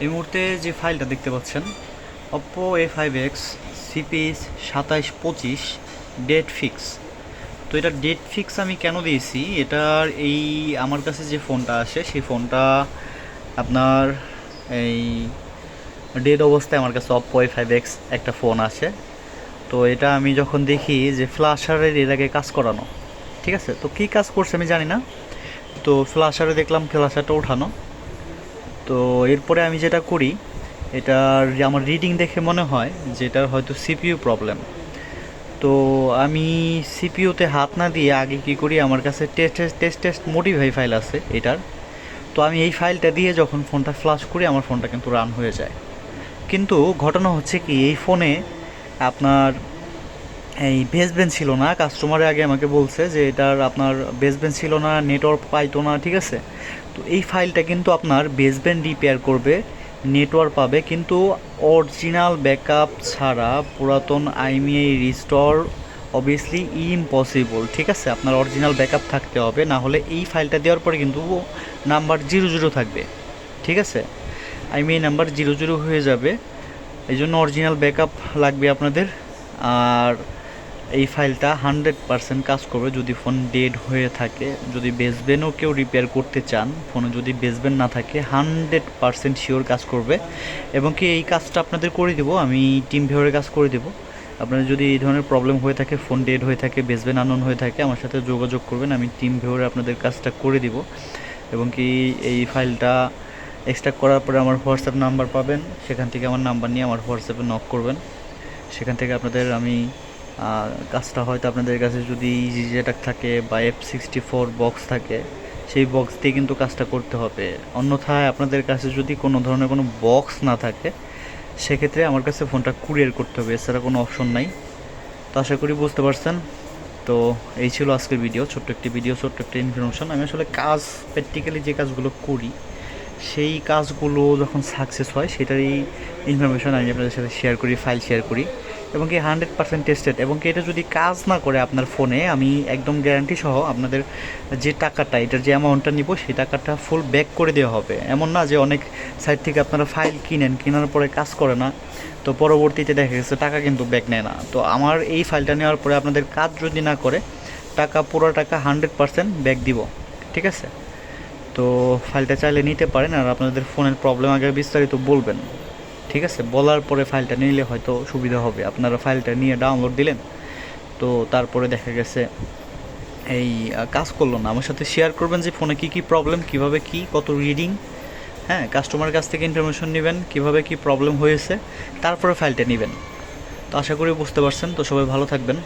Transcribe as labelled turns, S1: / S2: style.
S1: এই মুহূর্তে যে ফাইলটা দেখতে পাচ্ছেন Oppo A5X CPS 2725 date fix. তো এটা ডেট ফিক্স আমি কেন দিয়েছি, এটার এই আমার কাছে যে ফোনটা আসে সেই ফোনটা আপনার এই ডেড অবস্থায় আমার কাছে Oppo A5X একটা ফোন আসে। তো এটা আমি যখন দেখি যে ফ্ল্যাশারের এর আগে কাজ করানো, ঠিক আছে, তো কী কাজ করছে আমি জানি না। তো ফ্ল্যাশারে দেখলাম ফ্ল্যাশারটা ওঠানো। তো এরপরে আমি যেটা করি, এটার আমার রিডিং দেখে মনে হয় যে এটার হয়তো সিপিইউ প্রবলেম। তো আমি সিপিইউতে হাত না দিয়ে আগে কি করি, আমার কাছে টেস্ট মোটিভাই ফাইল আছে এটার। তো আমি এই ফাইলটা দিয়ে যখন ফোনটা ফ্লাশ করি আমার ফোনটা কিন্তু রান হয়ে যায়। কিন্তু ঘটনা হচ্ছে কি, এই ফোনে আপনার এই বেসবেন ছিল না। কাস্টমারে আগে আমাকে বলছে যে এটার আপনার বেসবেন ছিল না, নেটওয়ার্ক পাইতো না, ঠিক আছে। তো এই ফাইলটা কিন্তু আপনার বেসবেন রিপেয়ার করবে, নেটওয়ার্ক পাবে, কিন্তু অরিজিনাল ব্যাকআপ ছাড়া পুরাতন আইএমইআই রিস্টোর অবভিয়াসলি ইম্পসিবল, ঠিক আছে। আপনার অরিজিনাল ব্যাকআপ থাকতে হবে, না হলে এই ফাইলটা দেওয়ার পরে কিন্তু নাম্বার 00 থাকবে, ঠিক আছে। আইএমইআই নাম্বার 00 হয়ে যাবে। এই জন্য অরিজিনাল ব্যাকআপ লাগবে আপনাদের। আর এই ফাইলটা 100% কাজ করবে যদি ফোন ডেড হয়ে থাকে। যদি বেসবেনও কেউ রিপেয়ার করতে চান, ফোনে যদি বেসবেন না থাকে 100% শিওর কাজ করবে। এবং কি এই কাজটা আপনাদের করে দেবো আমি, টিম ভিউয়ারের কাজ করে দেবো। আপনাদের যদি এই ধরনের প্রবলেম হয়ে থাকে, ফোন ডেড হয়ে থাকে, বেসবেন আননোন হয়ে থাকে, আমার সাথে যোগাযোগ করবেন, আমি টিম ভিউয়ারে আপনাদের কাজটা করে দিব। এবং কি এই ফাইলটা এক্সট্রাক্ট করার পরে আমার হোয়াটসঅ্যাপ নাম্বার পাবেন, সেখান থেকে আমার নাম্বার নিয়ে আমার হোয়াটসঅ্যাপে নক করবেন। সেখান থেকে আপনাদের আমি কাজটা হয়তো আপনাদের কাছে যদি ইজি জেটাক থাকে বা F64 বক্স থাকে, সেই বক্স দিয়ে কিন্তু কাজটা করতে হবে। অন্যথায় আপনাদের কাছে যদি কোনো ধরনের কোনো বক্স না থাকে, সেক্ষেত্রে আমার কাছে ফোনটা কুরিয়ার করতে হবে, এছাড়া কোনো অপশন নাই। তো আশা করি বুঝতে পারছেন। তো এই ছিল আজকের ভিডিও, ছোট্ট একটি ভিডিও, ছোট্ট একটা ইনফরমেশন। আমি আসলে কাজ প্র্যাকটিক্যালি যে কাজগুলো করি, সেই কাজগুলো যখন সাকসেস হয় সেটারই ইনফরমেশন আমি আপনাদের সাথে শেয়ার করি, ফাইল শেয়ার করি। এবং কি 100% টেস্টেড। এবং কি এটা যদি কাজ না করে আপনার ফোনে, আমি একদম গ্যারান্টি সহ আপনাদের যে টাকাটা, এটার যে অ্যামাউন্টটা নিব সেই টাকাটা ফুল ব্যাক করে দেওয়া হবে। এমন না যে অনেক সাইট থেকে আপনারা ফাইল কিনেন, কেনার পরে কাজ করে না, তো পরবর্তীতে দেখা গেছে টাকা কিন্তু ব্যাক নেয় না। তো আমার এই ফাইলটা নেওয়ার পরে আপনাদের কাজ যদি না করে, টাকা পুরো টাকা 100% ব্যাক দিব, ঠিক আছে। তো ফাইলটা চাইলে নিতে পারেন, আর আপনাদের ফোনের প্রবলেম আগে বিস্তারিত বলবেন, ঠিক আছে। বলার পরে ফাইলটা নিলে হয়তো সুবিধা হবে। আপনারা ফাইলটা নিয়ে ডাউনলোড দিলেন, তো তারপরে দেখা গেছে এই কাজ করলো না, আমার সাথে শেয়ার করবেন যে ফোনে কী কী প্রবলেম, কীভাবে কী কত রিডিং, হ্যাঁ, কাস্টমারের কাছ থেকে ইনফরমেশন নেবেন কীভাবে কী প্রবলেম হয়েছে, তারপরে ফাইলটা নেবেন। তো আশা করি বুঝতে পারছেন। তো সবাই ভালো থাকবেন।